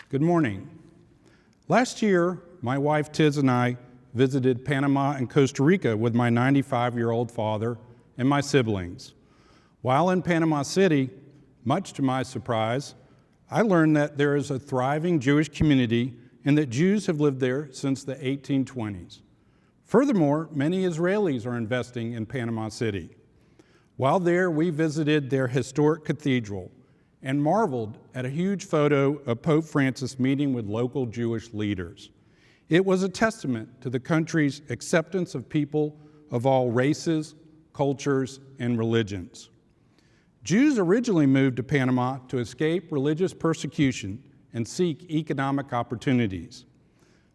Good morning. Last year, my wife Tiz and I visited Panama and Costa Rica with my 95-year-old father and my siblings. While in Panama City, much to my surprise, I learned that there is a thriving Jewish community and that Jews have lived there since the 1820s. Furthermore, many Israelis are investing in Panama City. While there, we visited their historic cathedral and marveled at a huge photo of Pope Francis meeting with local Jewish leaders. It was a testament to the country's acceptance of people of all races, cultures, and religions. Jews originally moved to Panama to escape religious persecution and seek economic opportunities.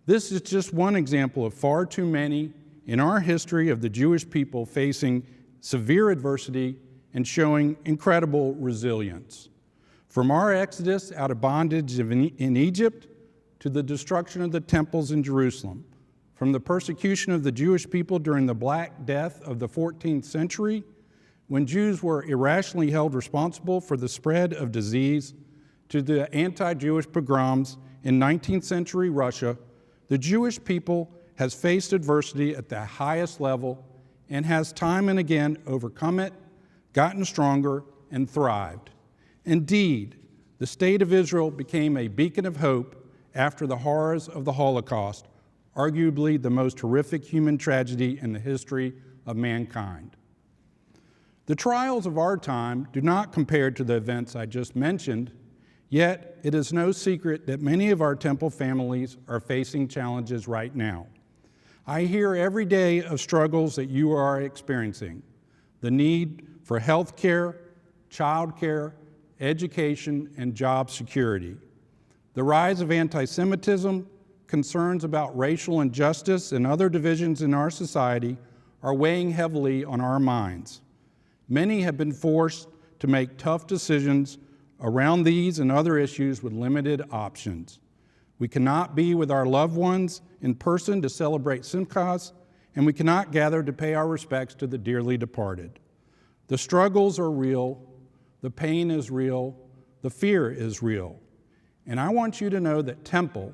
This is just one example of far too many in our history of the Jewish people facing severe adversity and showing incredible resilience. From our exodus out of bondage in Egypt to the destruction of the temples in Jerusalem, from the persecution of the Jewish people during the Black Death of the 14th century, when Jews were irrationally held responsible for the spread of disease, to the anti-Jewish pogroms in 19th century Russia, the Jewish people has faced adversity at the highest level and has time and again overcome it, gotten stronger, and thrived. Indeed, the state of Israel became a beacon of hope after the horrors of the Holocaust, arguably the most horrific human tragedy in the history of mankind. The trials of our time do not compare to the events I just mentioned, yet it is no secret that many of our temple families are facing challenges right now. I hear every day of struggles that you are experiencing: the need for health care, child care, education, and job security. The rise of anti-Semitism, concerns about racial injustice, and other divisions in our society are weighing heavily on our minds. Many have been forced to make tough decisions around these and other issues with limited options. We cannot be with our loved ones in person to celebrate Simchas, and we cannot gather to pay our respects to the dearly departed. The struggles are real, the pain is real, the fear is real. And I want you to know that Temple,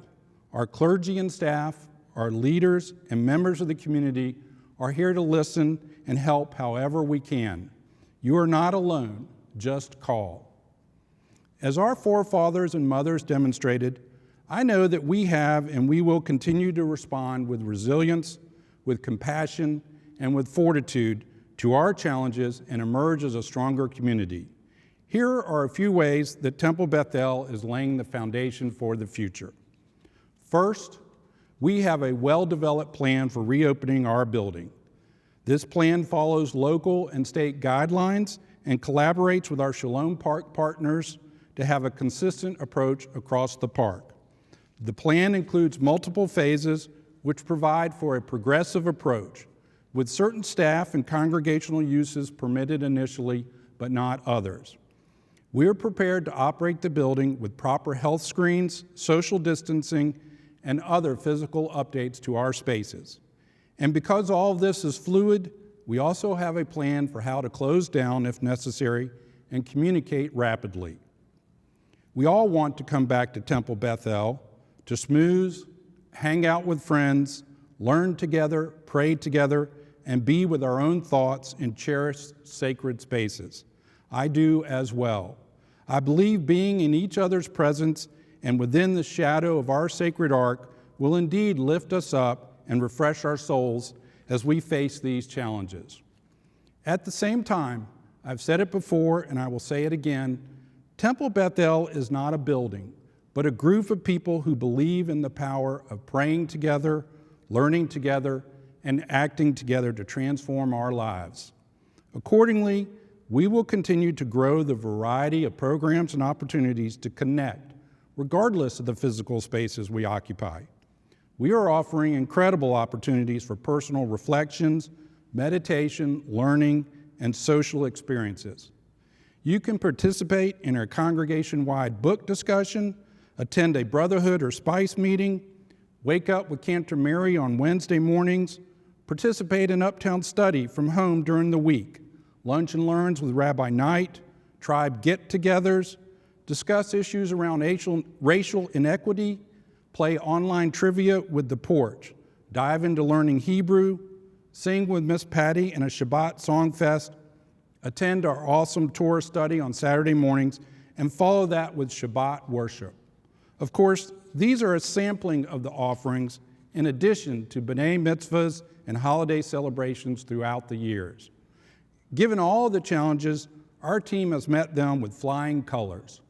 our clergy and staff, our leaders, and members of the community are here to listen and help however we can. You are not alone, just call. As our forefathers and mothers demonstrated, I know that we have and we will continue to respond with resilience, with compassion, and with fortitude to our challenges and emerge as a stronger community. Here are a few ways that Temple Bethel is laying the foundation for the future. First, we have a well-developed plan for reopening our building. This plan follows local and state guidelines and collaborates with our Shalom Park partners to have a consistent approach across the park. The plan includes multiple phases which provide for a progressive approach, with certain staff and congregational uses permitted initially, but not others. We are prepared to operate the building with proper health screens, social distancing, and other physical updates to our spaces. And because all of this is fluid, we also have a plan for how to close down if necessary and communicate rapidly. We all want to come back to Temple Bethel to schmooze, hang out with friends, learn together, pray together, and be with our own thoughts in cherished sacred spaces. I do as well. I believe being in each other's presence and within the shadow of our sacred ark will indeed lift us up and refresh our souls as we face these challenges. At the same time, I've said it before and I will say it again, Temple Bethel is not a building, but a group of people who believe in the power of praying together, learning together, and acting together to transform our lives. Accordingly, we will continue to grow the variety of programs and opportunities to connect, regardless of the physical spaces we occupy. We are offering incredible opportunities for personal reflections, meditation, learning, and social experiences. You can participate in our congregation-wide book discussion, attend a Brotherhood or Spice meeting, wake up with Cantor Mary on Wednesday mornings, participate in Uptown Study from home during the week, lunch and learns with Rabbi Knight, tribe get-togethers, discuss issues around racial inequity, play online trivia with the porch, dive into learning Hebrew, sing with Miss Patty in a Shabbat song fest, attend our awesome Torah study on Saturday mornings, and follow that with Shabbat worship. Of course, these are a sampling of the offerings in addition to B'nai mitzvahs and holiday celebrations throughout the years. Given all the challenges, our team has met them with flying colors,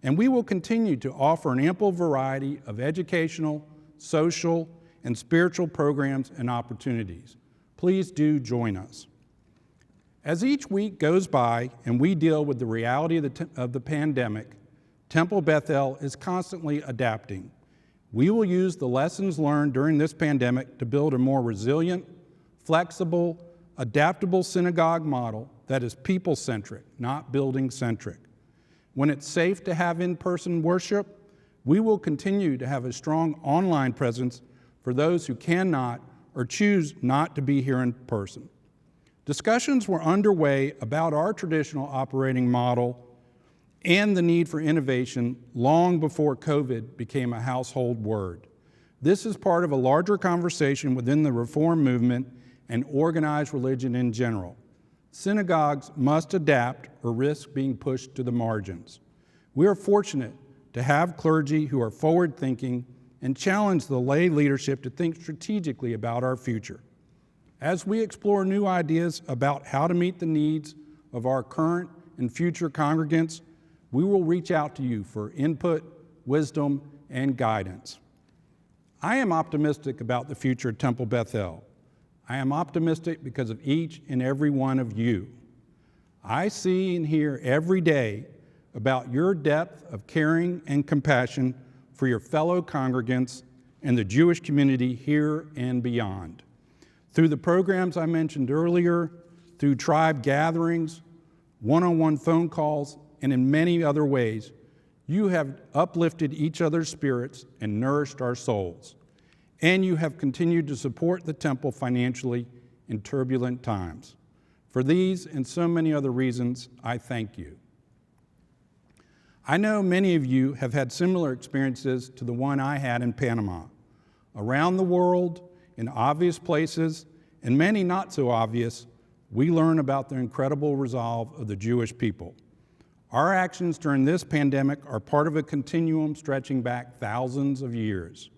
and we will continue to offer an ample variety of educational, social, and spiritual programs and opportunities. Please do join us. As each week goes by and we deal with the reality of the pandemic, Temple Bethel is constantly adapting. We will use the lessons learned during this pandemic to build a more resilient, flexible, adaptable synagogue model that is people-centric, not building-centric. When it's safe to have in-person worship, we will continue to have a strong online presence for those who cannot or choose not to be here in person. Discussions were underway about our traditional operating model and the need for innovation long before COVID became a household word. This is part of a larger conversation within the Reform movement and organized religion in general. Synagogues must adapt or risk being pushed to the margins. We are fortunate to have clergy who are forward-thinking and challenge the lay leadership to think strategically about our future. As we explore new ideas about how to meet the needs of our current and future congregants, we will reach out to you for input, wisdom, and guidance. I am optimistic about the future of Temple Bethel. I am optimistic because of each and every one of you. I see and hear every day about your depth of caring and compassion for your fellow congregants and the Jewish community here and beyond. Through the programs I mentioned earlier, through tribe gatherings, one-on-one phone calls, and in many other ways, you have uplifted each other's spirits and nourished our souls. And you have continued to support the temple financially in turbulent times. For these and so many other reasons, I thank you. I know many of you have had similar experiences to the one I had in Panama. Around the world, in obvious places, and many not so obvious, we learn about the incredible resolve of the Jewish people. Our actions during this pandemic are part of a continuum stretching back thousands of years.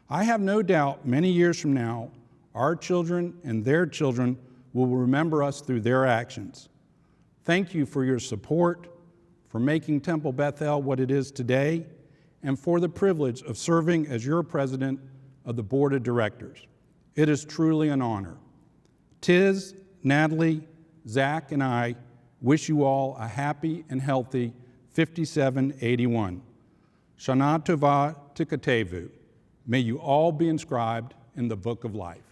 I have no doubt many years from now, our children and their children will remember us through their actions. Thank you for your support, for making Temple Bethel what it is today, and for the privilege of serving as your president of the board of directors. It is truly an honor. Tiz, Natalie, Zach, and I wish you all a happy and healthy 5781. Shana Tova Tikatevu. May you all be inscribed in the book of life.